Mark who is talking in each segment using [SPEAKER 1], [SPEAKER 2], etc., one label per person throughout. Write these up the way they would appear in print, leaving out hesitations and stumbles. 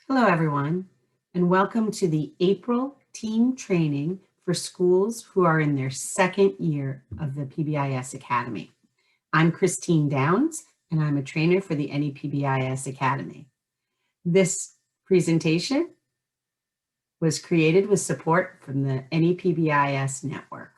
[SPEAKER 1] Hello, everyone, and welcome to the April team training for schools who are in their second year of the PBIS Academy. I'm Christine Downs, and I'm a trainer for the PBIS Academy. This presentation was created with support from the PBIS network.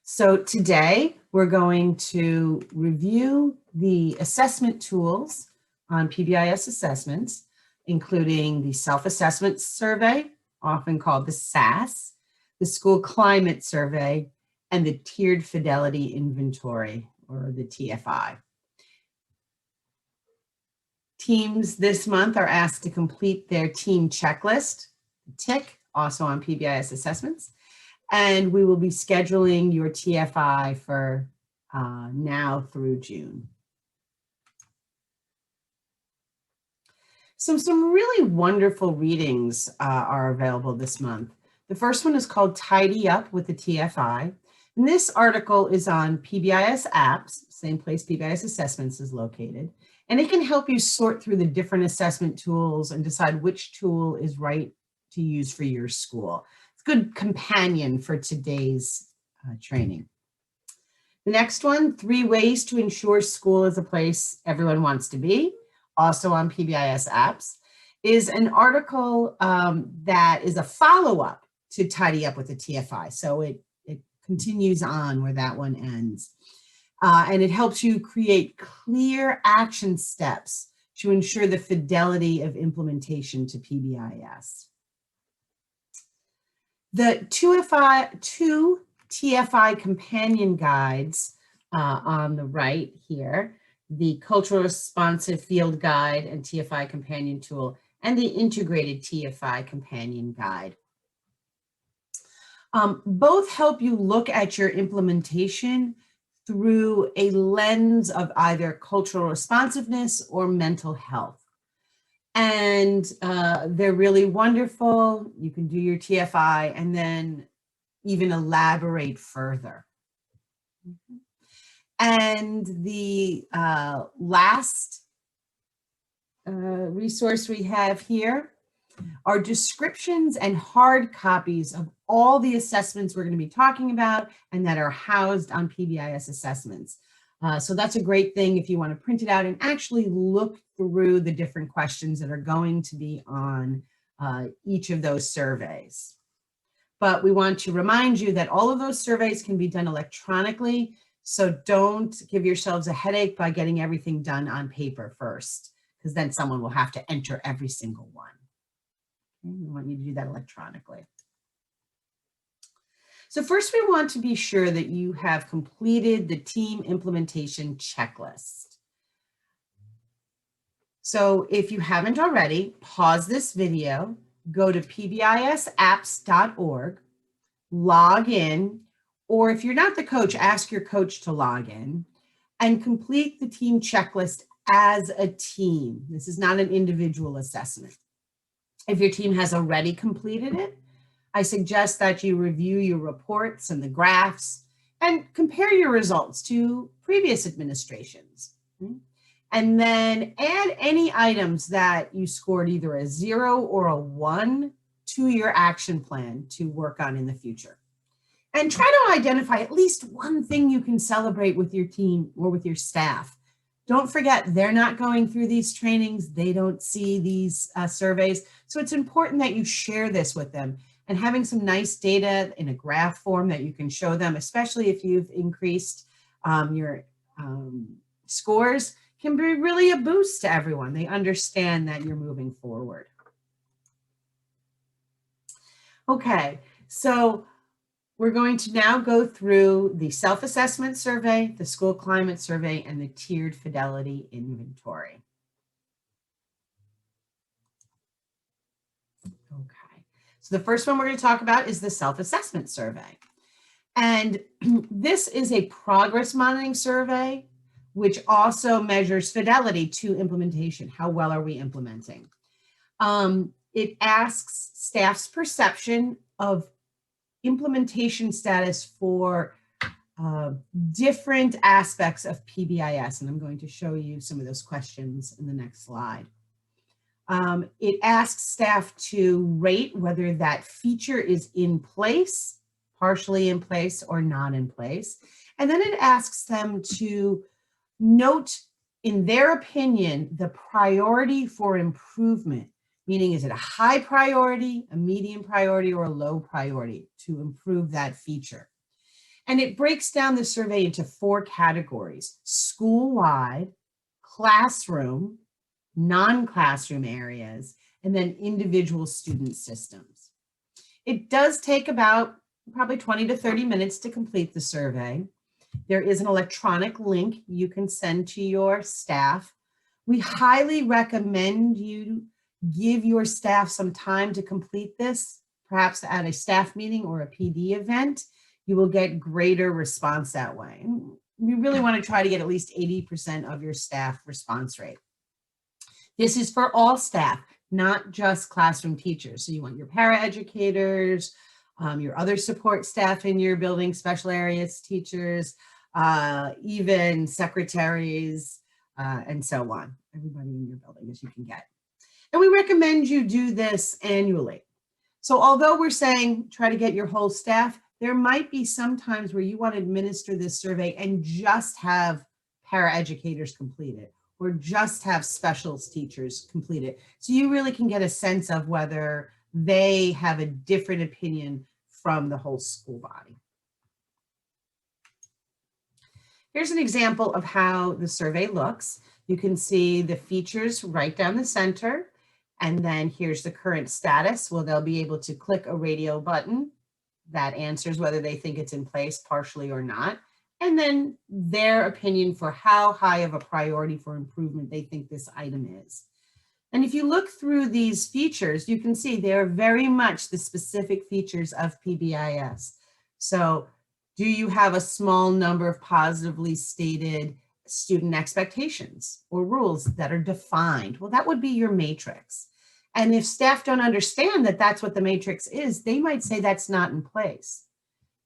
[SPEAKER 1] So today we're going to review the assessment tools on PBIS assessments, including the self-assessment survey, often called the SAS, the school climate survey, and the tiered fidelity inventory, or the TFI. Teams this month are asked to complete their team checklist, TIC, also on PBIS assessments, and we will be scheduling your TFI for now through June. Some really wonderful readings are available this month. The first one is called Tidy Up with the TFI. And this article is on PBIS apps, same place PBIS assessments is located. And it can help you sort through the different assessment tools and decide which tool is right to use for your school. It's a good companion for today's training. The next one, 3 ways to ensure school is a place everyone wants to be, also on PBIS apps, is an article that is a follow-up to Tidy Up with the TFI. So it continues on where that one ends. And it helps you create clear action steps to ensure the fidelity of implementation to PBIS. The two TFI companion guides on the right here, the Cultural Responsive Field Guide and TFI Companion Tool, and the Integrated TFI Companion Guide. Both help you look at your implementation through a lens of either cultural responsiveness or mental health. And they're really wonderful. You can do your TFI and then even elaborate further. And the last resource we have here are descriptions and hard copies of all the assessments we're going to be talking about and that are housed on PBIS assessments. So that's a great thing if you want to print it out and actually look through the different questions that are going to be on each of those surveys. But we want to remind you that all of those surveys can be done electronically, so don't give yourselves a headache by getting everything done on paper first, because then someone will have to enter every single one. Okay? We want you to do that electronically. So first, we want to be sure that you have completed the team implementation checklist. So if you haven't already, pause this video, go to pbisapps.org, log in, or if you're not the coach, ask your coach to log in and complete the team checklist as a team. This is not an individual assessment. If your team has already completed it, I suggest that you review your reports and the graphs and compare your results to previous administrations. And then add any items that you scored either a 0 or a 1 to your action plan to work on in the future. And try to identify at least one thing you can celebrate with your team or with your staff. Don't forget, they're not going through these trainings. They don't see these surveys. So it's important that you share this with them. And having some nice data in a graph form that you can show them, especially if you've increased your scores, can be really a boost to everyone. They understand that you're moving forward. Okay, so we're going to now go through the self-assessment survey, the school climate survey, and the tiered fidelity inventory. Okay, so the first one we're going to talk about is the self-assessment survey. And this is a progress monitoring survey, which also measures fidelity to implementation. How well are we implementing? It asks staff's perception of implementation status for different aspects of PBIS, and I'm going to show you some of those questions in the next slide. It asks staff to rate whether that feature is in place, partially in place, or not in place. And then it asks them to note, in their opinion, the priority for improvement, meaning is it a high priority, a medium priority, or a low priority to improve that feature. And it breaks down the survey into 4 categories: school-wide, classroom, non-classroom areas, and then individual student systems. It does take about probably 20 to 30 minutes to complete the survey. There is an electronic link you can send to your staff. We highly recommend you give your staff some time to complete this, perhaps at a staff meeting or a PD event. You will get greater response that way. We really want to try to get at least 80% of your staff response rate. This is for all staff, not just classroom teachers. So you want your paraeducators, your other support staff in your building, special areas teachers, even secretaries, and so on. Everybody in your building as you can get. And we recommend you do this annually. So although we're saying try to get your whole staff, there might be some times where you want to administer this survey and just have paraeducators complete it, or just have specials teachers complete it. So you really can get a sense of whether they have a different opinion from the whole school body. Here's an example of how the survey looks. You can see the features right down the center, and then here's the current status. Well, they'll be able to click a radio button that answers whether they think it's in place partially or not, and then their opinion for how high of a priority for improvement they think this item is. And if you look through these features, you can see they're very much the specific features of PBIS. So do you have a small number of positively stated student expectations or rules that are defined? Well, that would be your matrix. And if staff don't understand that that's what the matrix is, they might say that's not in place.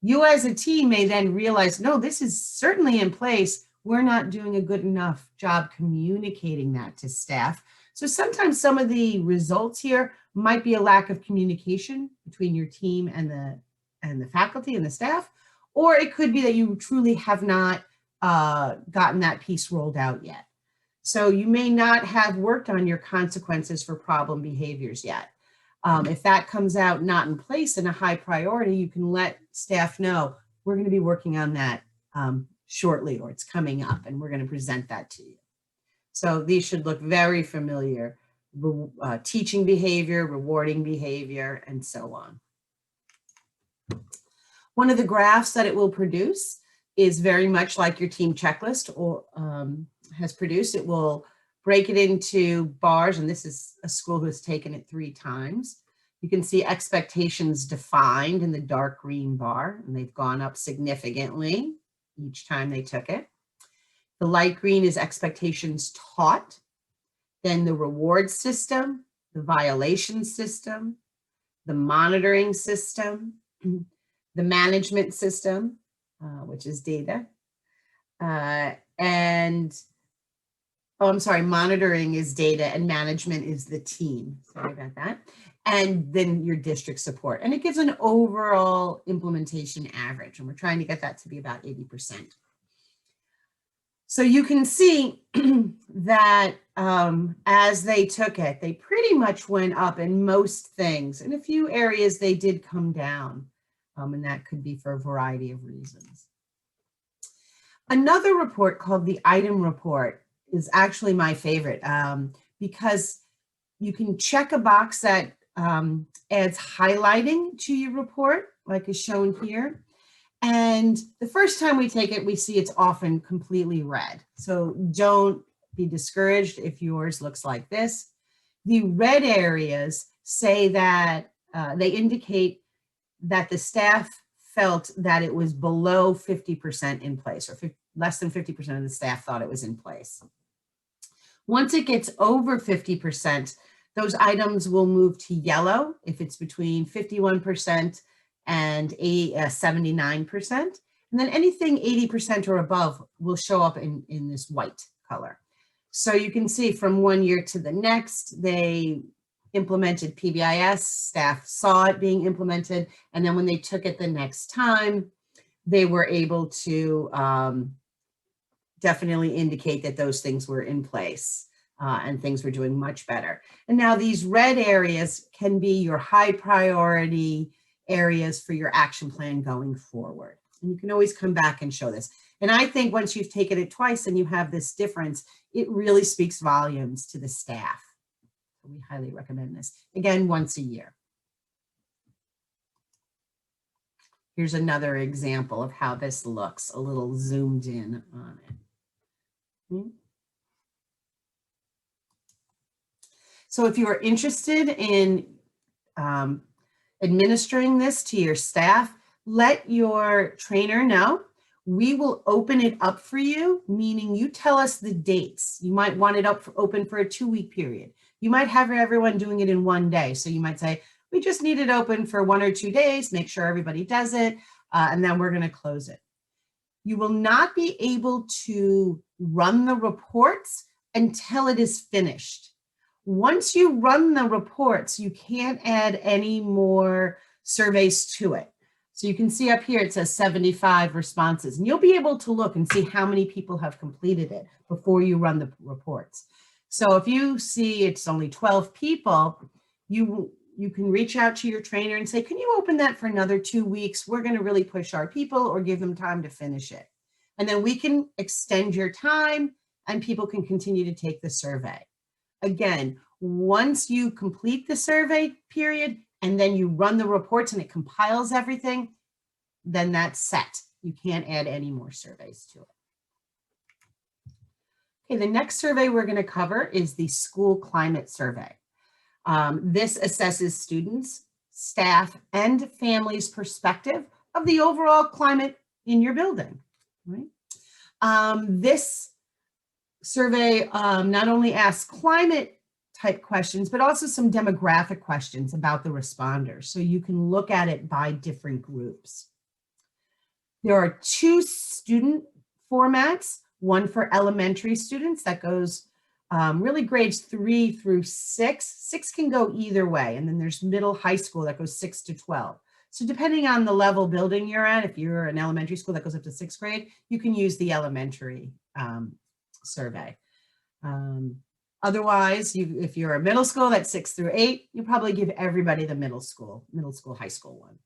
[SPEAKER 1] You as a team may then realize, no, this is certainly in place. We're not doing a good enough job communicating that to staff. So sometimes some of the results here might be a lack of communication between your team and the faculty and the staff, or it could be that you truly have not gotten that piece rolled out yet. So you may not have worked on your consequences for problem behaviors yet. If that comes out not in place and a high priority, you can let staff know, we're going to be working on that shortly, or it's coming up, and we're going to present that to you. So these should look very familiar: teaching behavior, rewarding behavior, and so on. One of the graphs that it will produce is very much like your team checklist or has produced. It will break it into bars, and this is a school who has taken it 3 times. You can see expectations defined in the dark green bar, and they've gone up significantly each time they took it. The light green is expectations taught, then the reward system, the violation system, the monitoring system, the management system, which is data, monitoring is data and management is the team. Sorry about that. And then your district support. And it gives an overall implementation average, and we're trying to get that to be about 80%. So you can see that as they took it, they pretty much went up in most things. In a few areas, they did come down, and that could be for a variety of reasons. Another report called the item report is actually my favorite because you can check a box that adds highlighting to your report, like is shown here. And the first time we take it, we see it's often completely red. So don't be discouraged if yours looks like this. The red areas say that they indicate that the staff felt that it was below 50% in place, or less than 50% of the staff thought it was in place. Once it gets over 50%, those items will move to yellow if it's between 51% and 79%. And then anything 80% or above will show up in this white color. So you can see from one year to the next, they implemented PBIS, staff saw it being implemented, and then when they took it the next time, they were able to definitely indicate that those things were in place and things were doing much better. And now these red areas can be your high priority areas for your action plan going forward. And you can always come back and show this. And I think once you've taken it twice and you have this difference, it really speaks volumes to the staff. We highly recommend this. Again, once a year. Here's another example of how this looks, a little zoomed in on it. So if you are interested in administering this to your staff, let your trainer know. We will open it up for you, meaning you tell us the dates. You might want it open for a 2-week period. You might have everyone doing it in one day. So you might say, we just need it open for 1 or 2 days, make sure everybody does it, and then we're going to close it. You will not be able to run the reports until it is finished. Once you run the reports, you can't add any more surveys to it. So you can see up here, it says 75 responses, and you'll be able to look and see how many people have completed it before you run the reports. So if you see it's only 12 people, you can reach out to your trainer and say, can you open that for another 2 weeks? We're going to really push our people, or give them time to finish it. And then we can extend your time and people can continue to take the survey. Again, once you complete the survey period and then you run the reports and it compiles everything, then that's set. You can't add any more surveys to it. Okay, the next survey we're going to cover is the school climate survey. This assesses students, staff, and families' perspective of the overall climate in your building. Right? This survey not only asks climate type questions, but also some demographic questions about the responders. So you can look at it by different groups. There are 2 student formats, one for elementary students that goes really grades 3 through 6. 6 can go either way. And then there's middle high school that goes 6 to 12. So depending on the level building you're at, if you're an elementary school that goes up to 6th grade, you can use the elementary survey. Otherwise, if you're a middle school that's 6 through 8, you probably give everybody the middle school, high school one.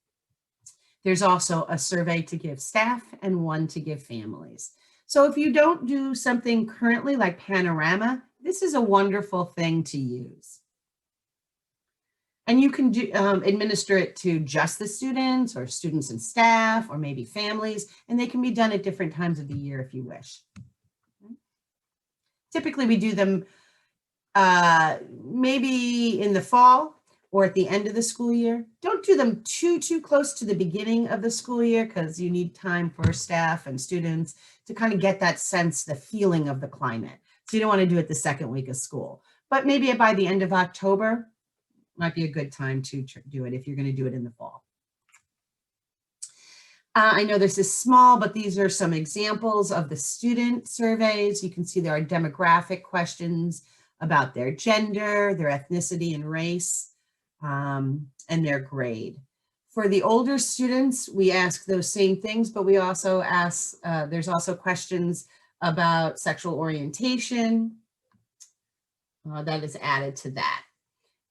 [SPEAKER 1] There's also a survey to give staff and one to give families. So if you don't do something currently like Panorama, this is a wonderful thing to use. And you can administer it to just the students or students and staff or maybe families, and they can be done at different times of the year if you wish. Typically, we do them maybe in the fall or at the end of the school year. Don't do them too close to the beginning of the school year because you need time for staff and students to kind of get that sense, the feeling of the climate. So you don't want to do it the second week of school. But maybe by the end of October might be a good time to do it if you're going to do it in the fall. I know this is small, but these are some examples of the student surveys. You can see there are demographic questions about their gender, their ethnicity and race, and their grade. For the older students, we ask those same things, but we also ask, there's also questions about sexual orientation that is added to that.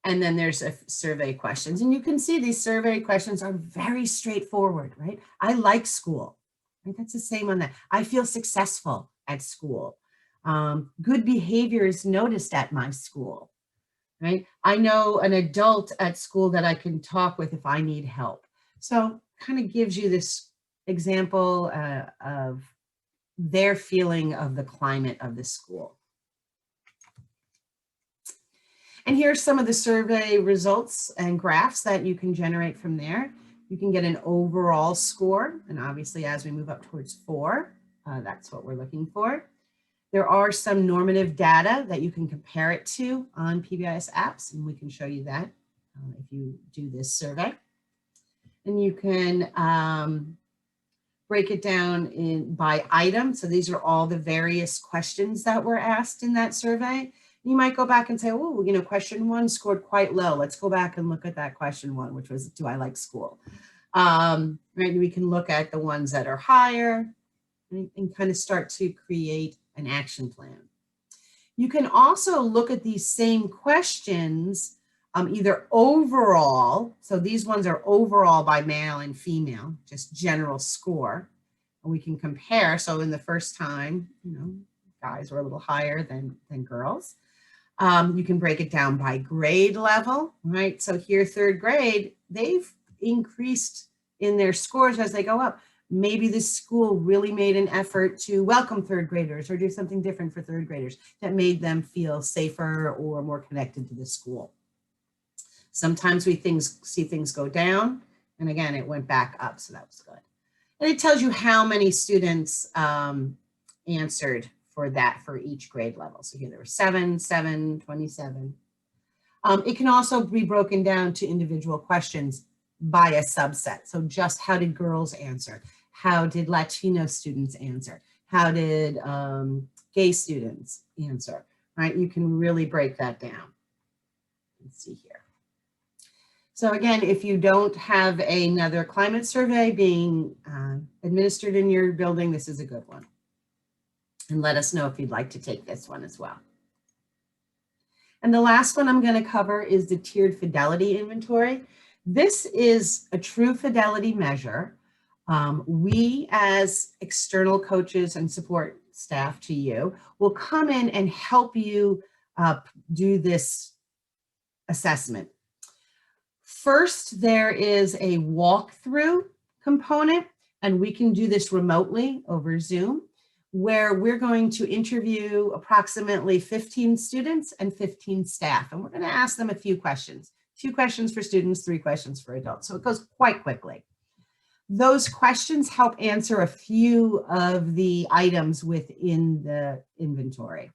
[SPEAKER 1] And then there's a survey questions. And you can see these survey questions are very straightforward, right? I like school, right? That's the same on that. I feel successful at school. Good behavior is noticed at my school, right? I know an adult at school that I can talk with if I need help. So kind of gives you this example of their feeling of the climate of the school. And here's some of the survey results and graphs that you can generate from there. You can get an overall score. And obviously, as we move up towards 4, that's what we're looking for. There are some normative data that you can compare it to on PBIS apps, and we can show you that if you do this survey. And you can break it down by item. So these are all the various questions that were asked in that survey. You might go back and say, oh, you know, question 1 scored quite low. Let's go back and look at that question 1, which was, do I like school? Right, we can look at the ones that are higher and kind of start to create an action plan. You can also look at these same questions either overall, so these ones are overall by male and female, just general score. And we can compare. So in the first time, you know, guys were a little higher than girls. You can break it down by grade level, right? So here, 3rd grade, they've increased in their scores as they go up. Maybe this school really made an effort to welcome 3rd graders or do something different for 3rd graders that made them feel safer or more connected to the school. Sometimes we see things go down, and again, it went back up, so that was good. And it tells you how many students answered for each grade level. So here there were 7, 7, 27. It can also be broken down to individual questions by a subset. So just how did girls answer? How did Latino students answer? How did gay students answer? Right? You can really break that down. Let's see here. So again, if you don't have another climate survey being administered in your building, this is a good one. And let us know if you'd like to take this one as well. And the last one I'm going to cover is the tiered fidelity inventory. This is a true fidelity measure. We as external coaches and support staff to you will come in and help you do this assessment. First, there is a walkthrough component, and we can do this remotely over Zoom, where we're going to interview approximately 15 students and 15 staff. And we're going to ask them a few questions. 2 questions for students, 3 questions for adults. So it goes quite quickly. Those questions help answer a few of the items within the inventory.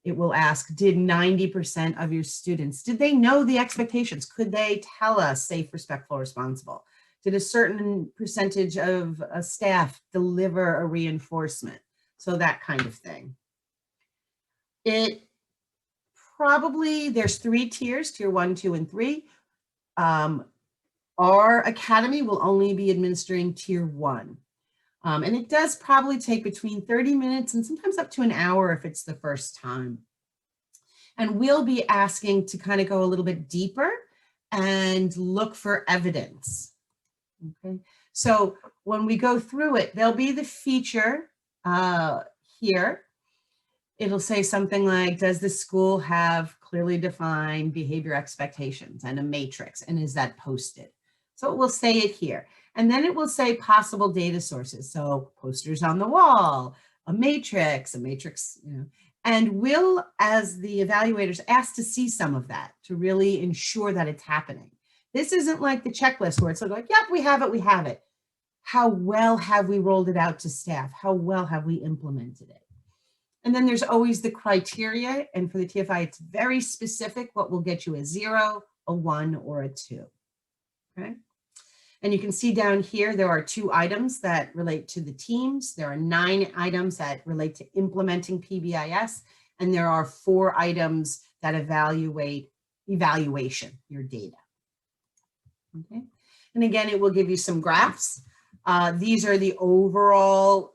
[SPEAKER 1] It will ask, did 90% of your students, did they know the expectations? Could they tell us safe, respectful, responsible? Did a certain percentage of staff deliver a reinforcement? So that kind of thing. It probably, there's 3 tiers, tier 1, 2, and 3. Our academy will only be administering tier 1. And it does probably take between 30 minutes and sometimes up to an hour if it's the first time. And we'll be asking to kind of go a little bit deeper and look for evidence. Okay, so when we go through it, there'll be the feature here. It'll say something like, does the school have clearly defined behavior expectations and a matrix? And is that posted? So it will say it here. And then it will say possible data sources. So posters on the wall, a matrix, you know, and we'll, as the evaluators, ask to see some of that to really ensure that it's happening. This isn't like the checklist where it's like, yep, we have it, we have it. How well have we rolled it out to staff? How well have we implemented it? And then there's always the criteria. And for the TFI, it's very specific what will get you a 0, a 1, or a 2. Okay. And you can see down here, there are 2 items that relate to the teams. There are 9 items that relate to implementing PBIS. And there are 4 items that evaluation, your data. Okay. And again, it will give you some graphs. These are the overall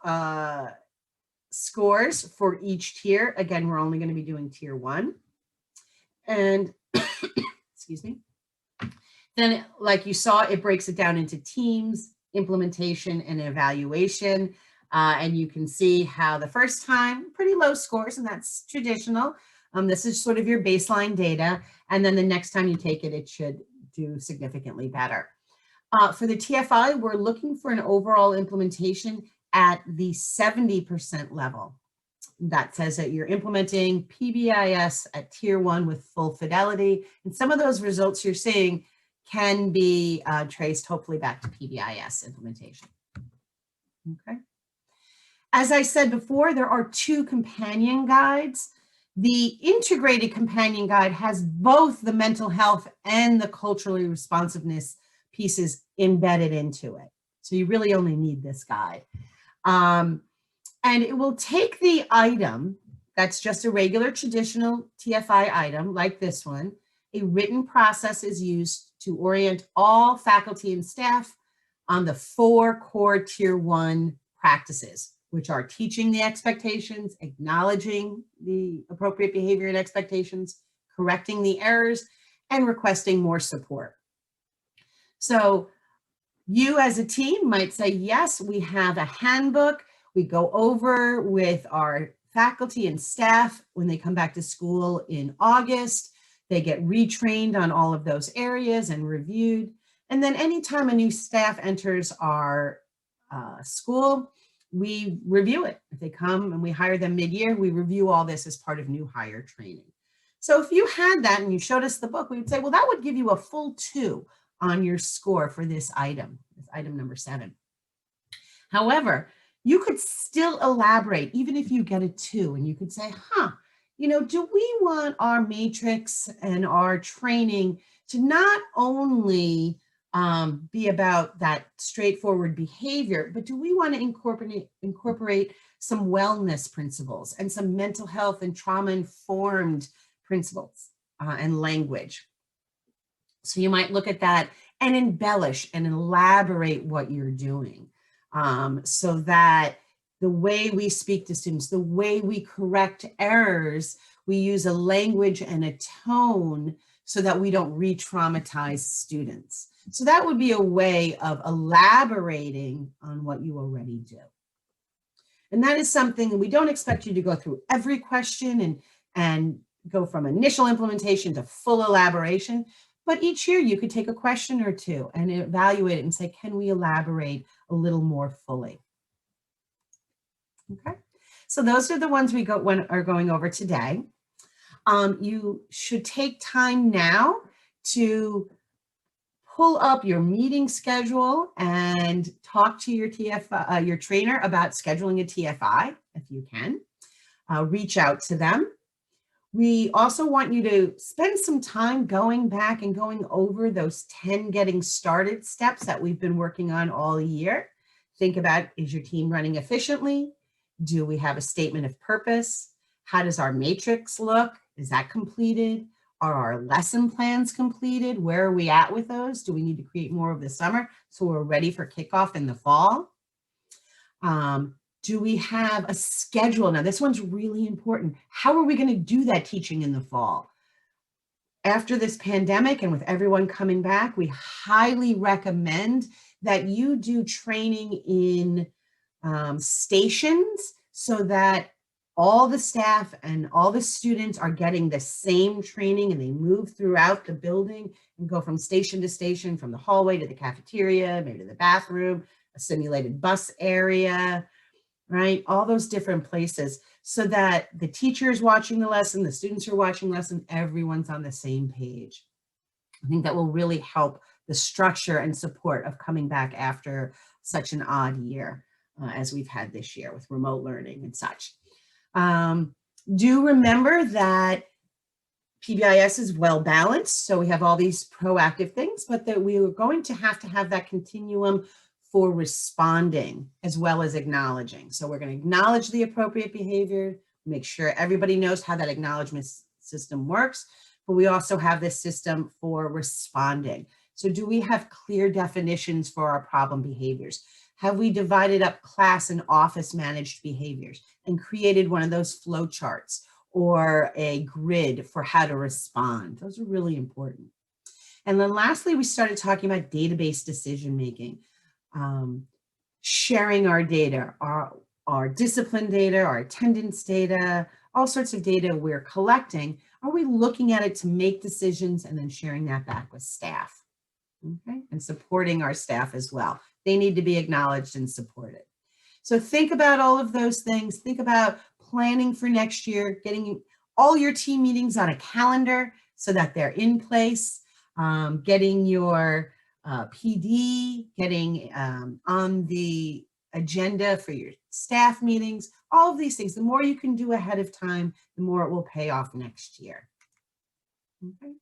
[SPEAKER 1] scores for each tier. Again, we're only going to be doing tier 1. And excuse me. Then, like you saw, it breaks it down into teams, implementation, and evaluation. And you can see how the first time, pretty low scores, and that's traditional. This is sort of your baseline data. And then the next time you take it, it should do significantly better. For the TFI, we're looking for an overall implementation at the 70% level. That says that you're implementing PBIS at tier 1 with full fidelity. And some of those results you're seeing can be traced hopefully back to PBIS implementation. Okay. As I said before, there are 2 companion guides. The integrated companion guide has both the mental health and the culturally responsiveness pieces embedded into it. So you really only need this guide. And it will take the item that's just a regular traditional TFI item like this one. A written process is used to orient all faculty and staff on the 4 core Tier 1 practices, which are teaching the expectations, acknowledging the appropriate behavior and expectations, correcting the errors, and requesting more support. So you as a team might say, yes, we have a handbook. We go over with our faculty and staff when they come back to school in August. They get retrained on all of those areas and reviewed. And then anytime a new staff enters our school, we review it. If they come and we hire them mid-year, we review all this as part of new hire training. So if you had that and you showed us the book, we would say, well, that would give you a full 2 on your score for this item number 7. However, you could still elaborate even if you get a 2, and you could say, do we want our matrix and our training to not only be about that straightforward behavior, but do we want to incorporate some wellness principles and some mental health and trauma-informed principles and language? So you might look at that and embellish and elaborate what you're doing so that the way we speak to students, the way we correct errors, we use a language and a tone so that we don't re-traumatize students. So that would be a way of elaborating on what you already do. And that is something we don't expect you to go through every question and go from initial implementation to full elaboration. But each year you could take a question or 2 and evaluate it and say, can we elaborate a little more fully? Okay, so those are the ones we are going over today. You should take time now to pull up your meeting schedule and talk to your your trainer about scheduling a TFI if you can. Reach out to them. We also want you to spend some time going back and going over those 10 getting started steps that we've been working on all year. Think about, is your team running efficiently? Do we have a statement of purpose? How does our matrix look? Is that completed? Are our lesson plans completed? Where are we at with those? Do we need to create more over the summer so we're ready for kickoff in the fall? Do we have a schedule? Now, this one's really important. How are we going to do that teaching in the fall? After this pandemic and with everyone coming back, we highly recommend that you do training in stations so that all the staff and all the students are getting the same training and they move throughout the building and go from station to station, from the hallway to the cafeteria, maybe to the bathroom, a simulated bus area, right? All those different places so that the teacher is watching the lesson, the students are watching the lesson, everyone's on the same page. I think that will really help the structure and support of coming back after such an odd year as we've had this year with remote learning and such. Do remember that PBIS is well balanced, so we have all these proactive things, but that we are going to have that continuum for responding as well as acknowledging. So we're going to acknowledge the appropriate behavior, make sure everybody knows how that acknowledgement system works, but we also have this system for responding. So do we have clear definitions for our problem behaviors? Have we divided up class and office managed behaviors and created one of those flow charts or a grid for how to respond? Those are really important. And then lastly, we started talking about database decision making. Sharing our data, our discipline data, our attendance data, all sorts of data we're collecting. Are we looking at it to make decisions and then sharing that back with staff? Okay, and supporting our staff as well. They need to be acknowledged and supported. So think about all of those things. Think about planning for next year, getting all your team meetings on a calendar so that they're in place, getting your PD, getting on the agenda for your staff meetings, all of these things. The more you can do ahead of time, the more it will pay off next year. Okay.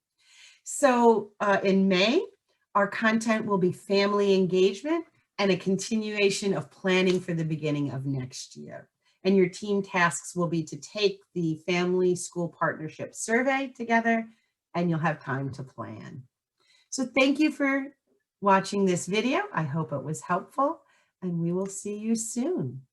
[SPEAKER 1] So in May, our content will be family engagement and a continuation of planning for the beginning of next year. And your team tasks will be to take the family school partnership survey together, and you'll have time to plan. So thank you for watching this video. I hope it was helpful, and we will see you soon.